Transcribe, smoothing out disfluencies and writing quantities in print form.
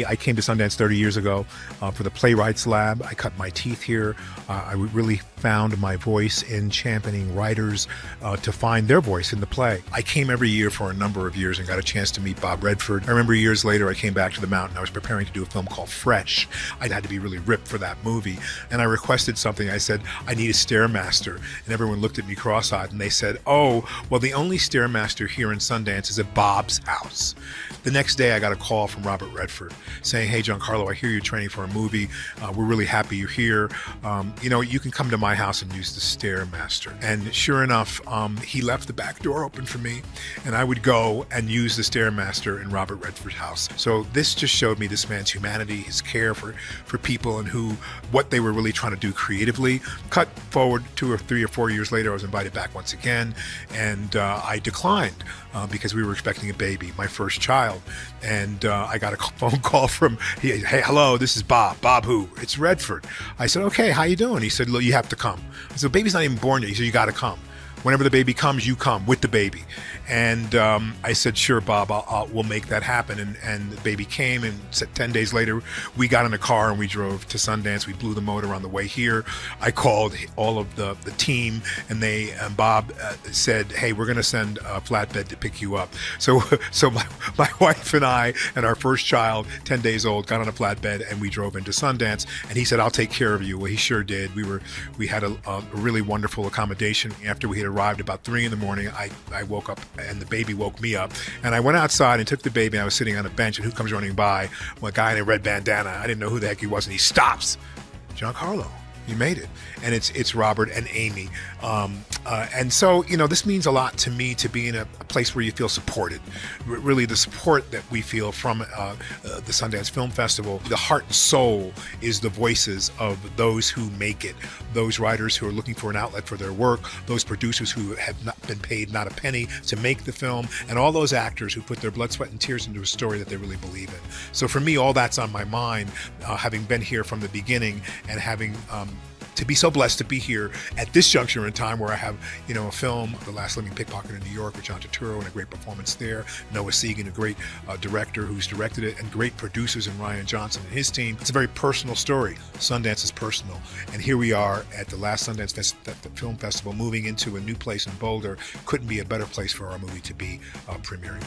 I came to Sundance 30 years ago for the Playwrights Lab. I cut my teeth here. I really found my voice in championing writers to find their voice in the play. I came every year for a number of years and got a chance to meet Bob Redford. I remember years later I came back to the mountain. I was preparing to do a film called Fresh. I'd had to be really ripped for that movie. And I requested something. I said, I need a Stairmaster. And everyone looked at me cross-eyed and they said, oh, well, the only Stairmaster here in Sundance is at Bob's house. The next day I got a call from Robert Redford saying, hey, Giancarlo, I hear you're training for a movie. We're really happy you're here. You can come to my house and use the Stairmaster. And sure enough, he left the back door open for me, and I would go and use the Stairmaster in Robert Redford's house. So this just showed me this man's humanity, his care for people, and what they were really trying to do creatively. Cut forward 2 or 3 or 4 years later, I was invited back once again, and I declined because we were expecting a baby, my first child. And I got a phone call from, hey, hello, this is Bob. Bob who? It's Redford. I said, okay, how you doing? He said, look, you have to come. I said, the baby's not even born yet. He said, you got to come. Whenever the baby comes, you come with the baby. And I said, sure, Bob, we'll make that happen. And the baby came, and 10 days later, we got in a car and we drove to Sundance. We blew the motor on the way here. I called all of the team, and Bob said, hey, we're going to send a flatbed to pick you up. So my wife and I and our first child, 10 days old, got on a flatbed and we drove into Sundance. And he said, I'll take care of you. Well, he sure did. We had a really wonderful accommodation. After we had arrived about 3 in the morning, I woke up and the baby woke me up, and I went outside and took the baby, and I was sitting on a bench, and who comes running by? Well, a guy in a red bandana. I didn't know who the heck he was, and he stops. Giancarlo, you made it. And it's Robert and Amy. And so, this means a lot to me, to be in a place where you feel supported. Really, the support that we feel from the Sundance Film Festival, the heart and soul is the voices of those who make it, those writers who are looking for an outlet for their work, those producers who have not been paid not a penny to make the film, and all those actors who put their blood, sweat, and tears into a story that they really believe in. So for me, all that's on my mind, having been here from the beginning and having to be so blessed to be here at this juncture in time where I have, a film, The Last Living Pickpocket in New York with Turturro, and a great performance there. Noah Segan, a great director who's directed it, and great producers in Ryan Johnson and his team. It's a very personal story. Sundance is personal. And here we are at the last Sundance Film Festival, moving into a new place in Boulder. Couldn't be a better place for our movie to be premiering.